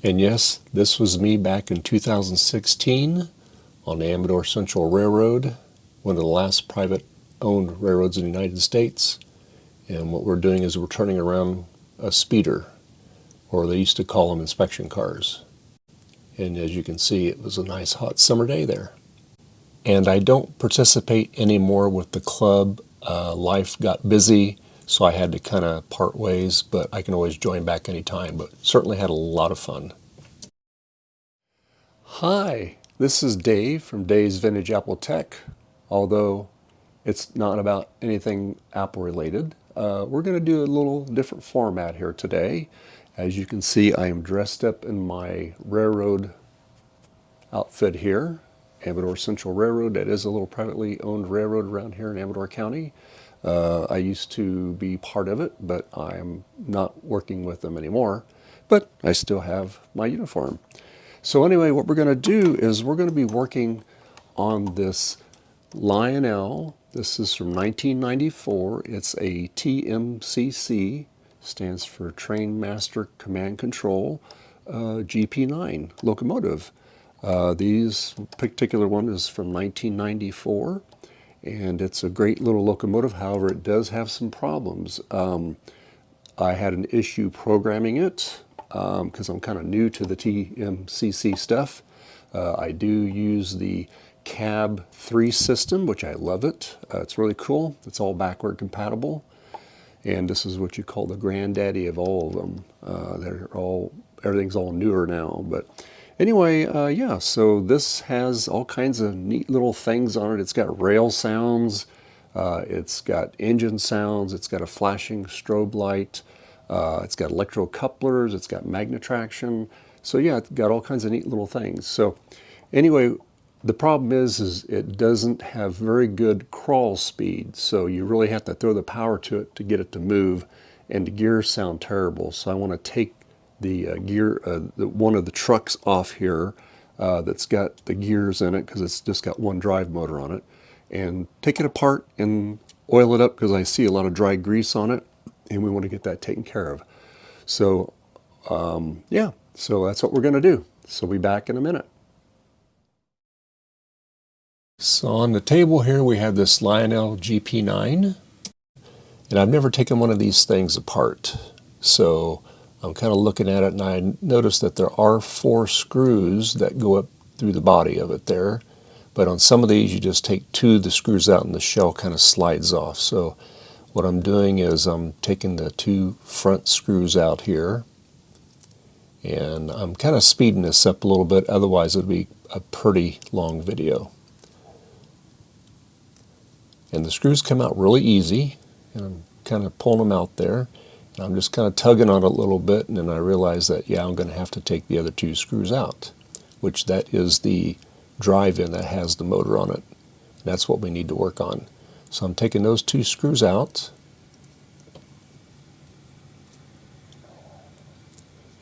And yes, this was me back in 2016 on the Amador Central Railroad, one of the last private-owned railroads in the United States. And what we're doing is we're turning around a speeder, or they used to call them inspection cars. And as you can see, it was a nice hot summer day there. And I don't participate anymore with the club. Life got busy, so I had to kind of part ways, but I can always join back anytime. But certainly had a lot of fun. Hi, this is Dave from Dave's Vintage Apple Tech. Although it's not about anything Apple related, we're going to do a little different format here today. As you can see, I am dressed up in my railroad outfit here. Amador Central Railroad, that is a little privately owned railroad around here in Amador County. I used to be part of it, but I'm not working with them anymore. But I still have my uniform. So anyway, what we're going to do is we're going to be working on this Lionel. This is from 1994. It's a TMCC, stands for Train Master Command Control, GP9 locomotive. This particular one is from 1994, and it's a great little locomotive. However, it does have some problems. I had an issue programming it because I'm kind of new to the TMCC stuff. I do use the cab 3 system, which I love it. It's really cool. It's all backward compatible, and this is what you call the granddaddy of all of them. Everything's all newer now, but anyway, yeah, so this has all kinds of neat little things on it. It's got rail sounds, it's got engine sounds, it's got a flashing strobe light, it's got electro couplers, it's got magnet traction. So yeah, it's got all kinds of neat little things. So anyway, the problem is it doesn't have very good crawl speed. So you really have to throw the power to it to get it to move, and the gears sound terrible. So I want to take the one of the trucks off here that's got the gears in it, because it's just got one drive motor on it, and take it apart and oil it up, because I see a lot of dry grease on it, and we want to get that taken care of. So yeah, so that's what we're going to do. So we'll be back in a minute. So on the table here we have this Lionel GP9, and I've never taken one of these things apart. So I'm kind of looking at it, and I noticed that there are 4 screws that go up through the body of it there. But on some of these, you just take 2 of the screws out and the shell kind of slides off. So what I'm doing is I'm taking the 2 front screws out here, and I'm kind of speeding this up a little bit, otherwise it would be a pretty long video. And the screws come out really easy, and I'm kind of pulling them out there. I'm just kind of tugging on it a little bit, and then I realize that, yeah, I'm going to have to take the other 2 screws out, which that is the drive-in that has the motor on it. That's what we need to work on. So I'm taking those 2 screws out,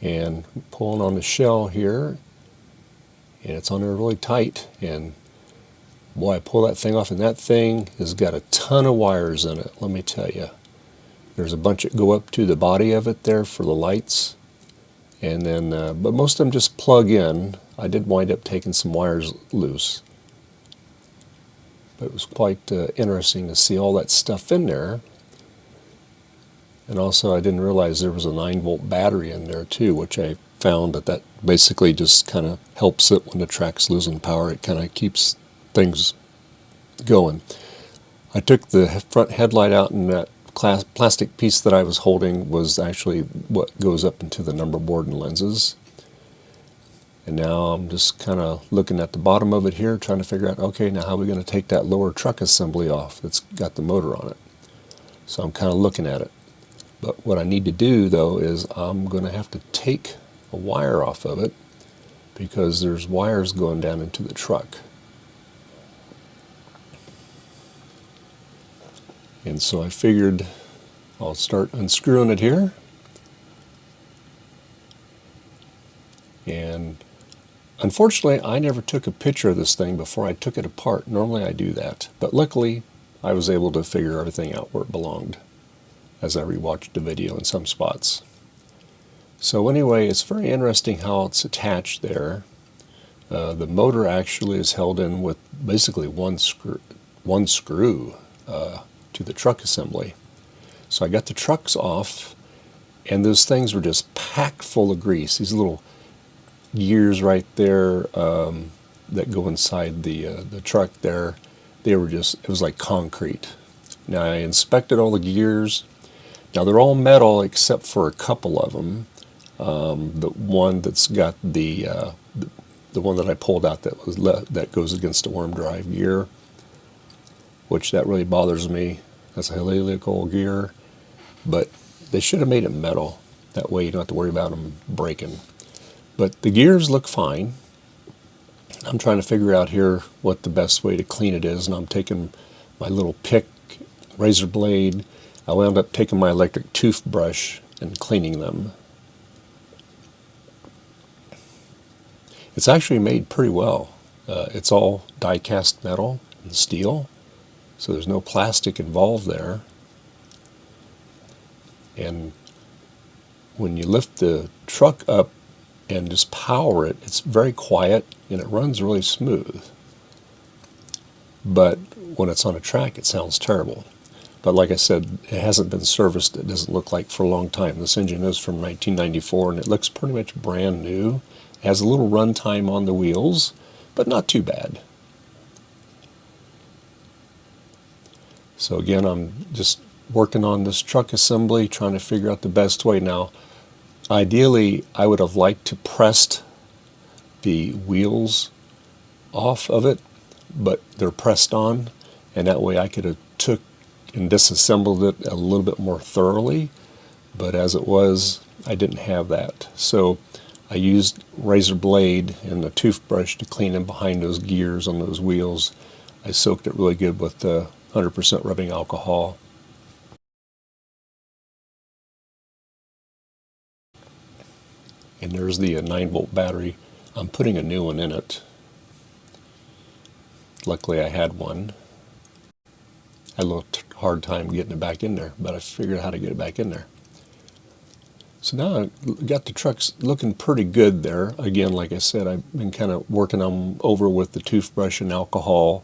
and pulling on the shell here, and it's on there really tight, and boy, I pull that thing off, and that thing has got a ton of wires in it, let me tell you. There's a bunch that go up to the body of it there for the lights, and then, but most of them just plug in. I did wind up taking some wires loose, but it was quite interesting to see all that stuff in there. And also, I didn't realize there was a 9-volt battery in there too, which I found that basically just kind of helps it when the track's losing power. It kind of keeps things going. I took the front headlight out, and that plastic piece that I was holding was actually what goes up into the number board and lenses. And now I'm just kind of looking at the bottom of it here, trying to figure out, okay, now how are we going to take that lower truck assembly off that's got the motor on it? So I'm kind of looking at it. But what I need to do, though, is I'm going to have to take a wire off of it, because there's wires going down into the truck. And so I figured I'll start unscrewing it here. And unfortunately, I never took a picture of this thing before I took it apart. Normally I do that. But luckily, I was able to figure everything out where it belonged as I rewatched the video in some spots. So anyway, it's very interesting how it's attached there. The motor actually is held in with basically one screw to the truck assembly. So I got the trucks off, and those things were just packed full of grease. These little gears right there that go inside the truck there, they were just, it was like concrete. Now I inspected all the gears. Now they're all metal except for a couple of them. The one that's got the one that I pulled out that goes against the worm drive gear, which that really bothers me. That's a helical gear, but they should have made it metal. That way you don't have to worry about them breaking. But the gears look fine. I'm trying to figure out here what the best way to clean it is, and I'm taking my little pick, razor blade. I wound up taking my electric toothbrush and cleaning them. It's actually made pretty well. It's all die-cast metal and steel, so there's no plastic involved there. And when you lift the truck up and just power it, it's very quiet and it runs really smooth. But when it's on a track, it sounds terrible. But like I said, it hasn't been serviced, it doesn't look like, for a long time. This engine is from 1994 and it looks pretty much brand new. It has a little run time on the wheels, but not too bad. So again, I'm just working on this truck assembly, trying to figure out the best way. Now, ideally, I would have liked to press the wheels off of it, but they're pressed on, and that way I could have took and disassembled it a little bit more thoroughly, but as it was, I didn't have that. So I used razor blade and a toothbrush to clean in behind those gears on those wheels. I soaked it really good with 100% rubbing alcohol. And there's the 9-volt battery. I'm putting a new one in it. Luckily I had one. I had a little hard time getting it back in there, but I figured out how to get it back in there. So now I've got the trucks looking pretty good there. Again, like I said, I've been kind of working them over with the toothbrush and alcohol.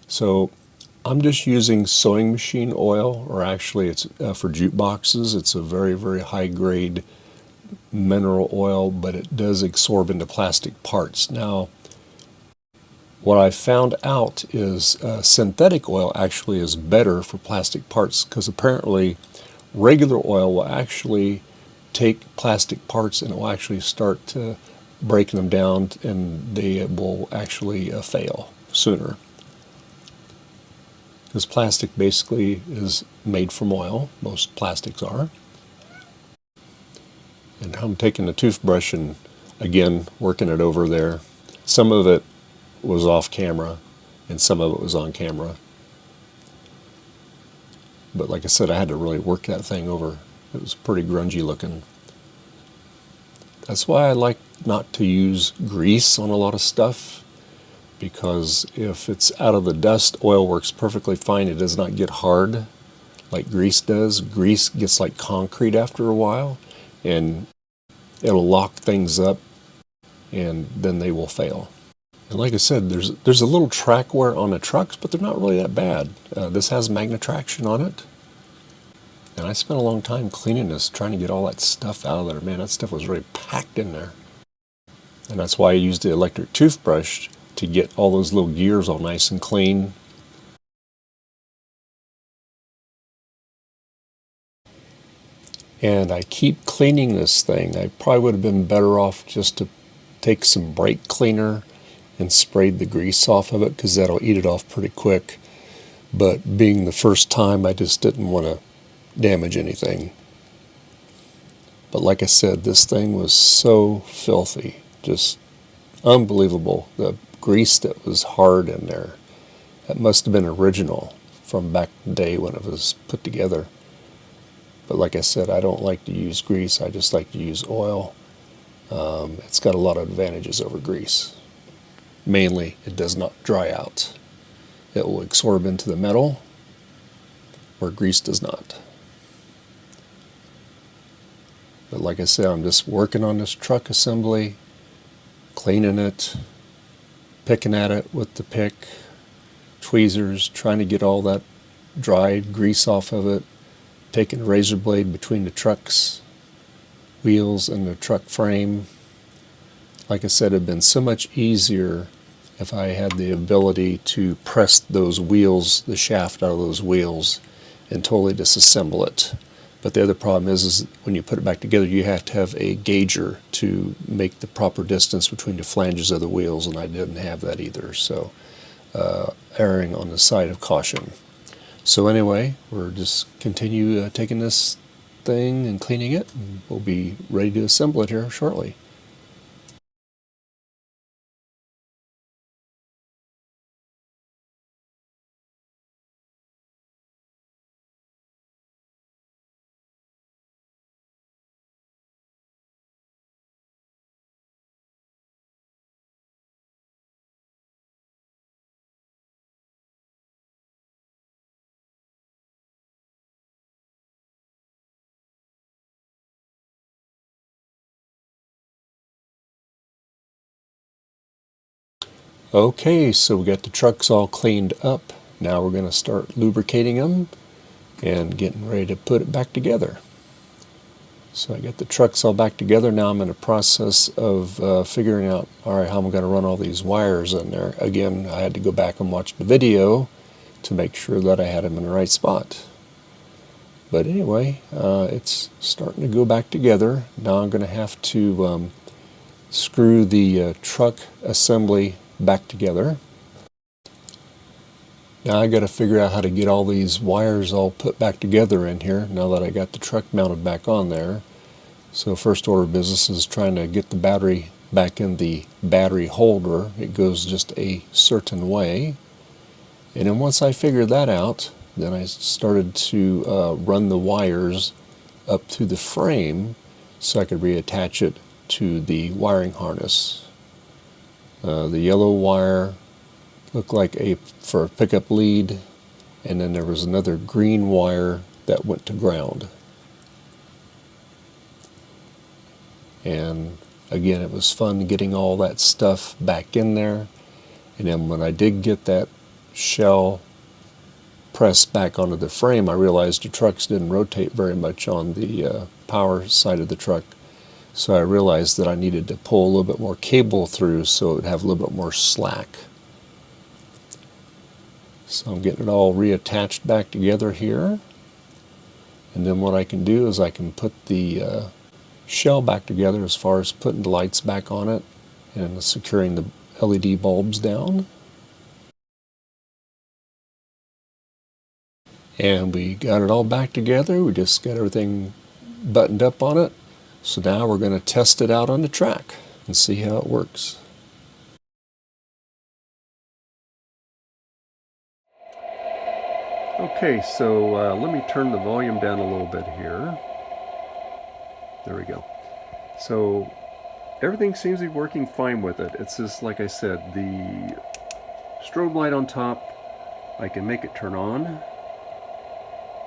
So I'm just using sewing machine oil, or actually it's for jukeboxes. It's a very, very high grade mineral oil, but it does absorb into plastic parts. Now, what I found out is synthetic oil actually is better for plastic parts, because apparently regular oil will actually take plastic parts and it will actually start breaking them down, and they will actually fail sooner. Because plastic basically is made from oil. Most plastics are. And I'm taking the toothbrush and again working it over there. Some of it was off camera and some of it was on camera. But like I said, I had to really work that thing over. It was pretty grungy looking. That's why I like not to use grease on a lot of stuff, because if it's out of the dust, oil works perfectly fine. It does not get hard like grease does. Grease gets like concrete after a while, and it'll lock things up, and then they will fail. And like I said, there's a little track wear on the trucks, but they're not really that bad. This has magnet traction on it. And I spent a long time cleaning this, trying to get all that stuff out of there. Man, that stuff was really packed in there. And that's why I used the electric toothbrush to get all those little gears all nice and clean. And I keep cleaning this thing. I probably would have been better off just to take some brake cleaner and sprayed the grease off of it, because that'll eat it off pretty quick. But being the first time, I just didn't want to damage anything. But like I said, this thing was so filthy, just unbelievable. The grease that was hard in there, that must have been original from back in the day when it was put together. But like I said, I don't like to use grease, I just like to use oil. It's got a lot of advantages over grease. Mainly, it does not dry out. It will absorb into the metal, where grease does not. But like I said, I'm just working on this truck assembly, cleaning it, picking at it with the pick, tweezers, trying to get all that dried grease off of it, taking a razor blade between the truck's wheels and the truck frame. Like I said, it'd been so much easier if I had the ability to press those wheels, the shaft out of those wheels, and totally disassemble it. But the other problem is when you put it back together, you have to have a gauger to make the proper distance between the flanges of the wheels, and I didn't have that either. So erring on the side of caution. So anyway, we're just continue taking this thing and cleaning it, and we'll be ready to assemble it here shortly. Okay, so we got the trucks all cleaned up. Now we're going to start lubricating them and getting ready to put it back together. So I got the trucks all back together. Now I'm in the process of figuring out, all right, how I'm going to run all these wires in there. Again, I had to go back and watch the video to make sure that I had them in the right spot. But anyway, it's starting to go back together. Now I'm going to have to screw the truck assembly back together. Now I got to figure out how to get all these wires all put back together in here now that I got the truck mounted back on there. So first order of business is trying to get the battery back in the battery holder. It goes just a certain way. And then once I figured that out, then I started to run the wires up to the frame so I could reattach it to the wiring harness. The yellow wire looked like for a pickup lead, and then there was another green wire that went to ground. And again, it was fun getting all that stuff back in there. And then when I did get that shell pressed back onto the frame, I realized the trucks didn't rotate very much on the power side of the truck. So I realized that I needed to pull a little bit more cable through so it would have a little bit more slack. So I'm getting it all reattached back together here. And then what I can do is I can put the shell back together as far as putting the lights back on it and securing the LED bulbs down. And we got it all back together. We just got everything buttoned up on it. So now we're going to test it out on the track and see how it works. Okay, so let me turn the volume down a little bit here. There we go. So everything seems to be working fine with it. It's just like I said, the strobe light on top, I can make it turn on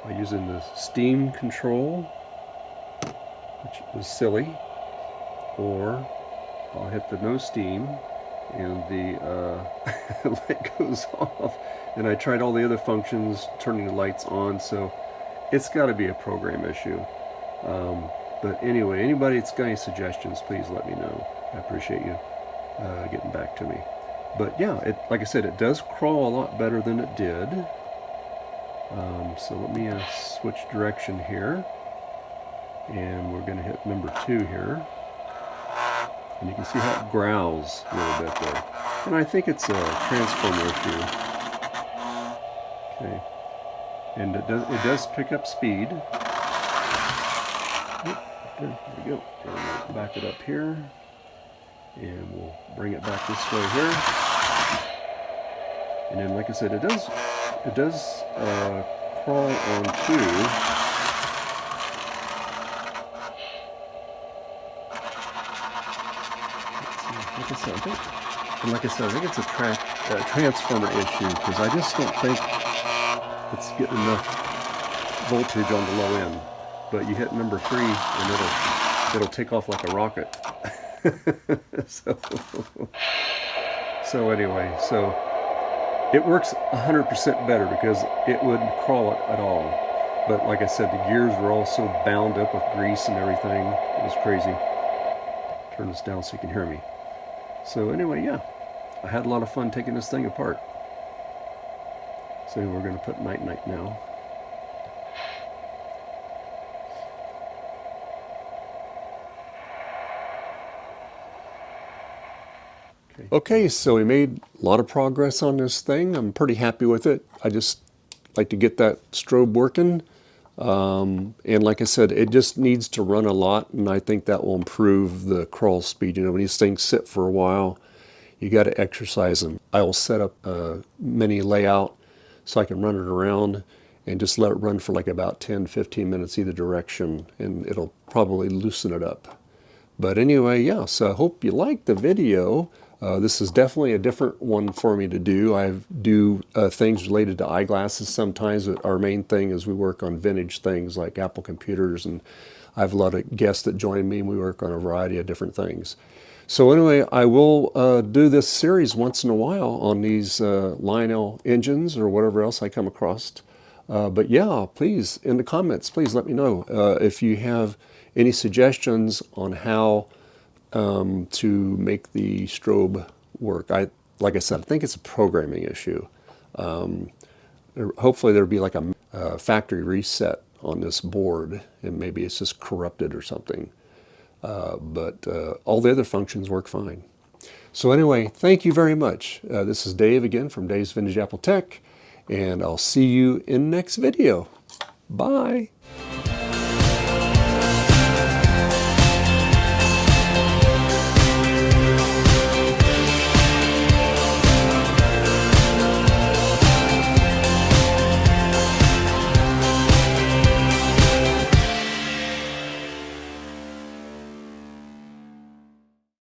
by using the steam control, which is silly, or I'll hit the no steam and the light goes off. And I tried all the other functions, turning the lights on, so it's got to be a program issue. But anyway, anybody that's got any suggestions, please let me know. I appreciate you getting back to me. But yeah, like I said, it does crawl a lot better than it did. So let me switch direction here. And we're going to hit number 2 here. And you can see how it growls a little bit there. And I think it's a transformer issue. Okay. And it does pick up speed. There we go. And we'll back it up here. And we'll bring it back this way here. And then, like I said, it does crawl onto. Like I said, I think it's a transformer issue, because I just don't think it's getting enough voltage on the low end. But you hit number 3 and it'll take off like a rocket. So anyway, so it works 100% better because it wouldn't crawl it at all. But like I said, the gears were all so bound up with grease and everything. It was crazy. Turn this down so you can hear me. So anyway, yeah, I had a lot of fun taking this thing apart. So we're going to put night night now. Okay, so we made a lot of progress on this thing. I'm pretty happy with it. I just like to get that strobe working. And like I said, it just needs to run a lot, and I think that will improve the crawl speed. You know, when these things sit for a while, you got to exercise them. I will set up a mini layout so I can run it around and just let it run for like about 10-15 minutes either direction, and it'll probably loosen it up. But anyway, yeah, so I hope you liked the video. This is definitely a different one for me to do. I do things related to eyeglasses sometimes, but our main thing is we work on vintage things like Apple computers, and I have a lot of guests that join me, and we work on a variety of different things. So anyway, I will do this series once in a while on these Lionel engines or whatever else I come across. But yeah, please, in the comments, please let me know if you have any suggestions on how to make the strobe work. Like I said, I think it's a programming issue. Hopefully there'll be like a factory reset on this board, and maybe it's just corrupted or something. But all the other functions work fine. So anyway, thank you very much. This is Dave again from Dave's Vintage Apple Tech, and I'll see you in the next video. Bye.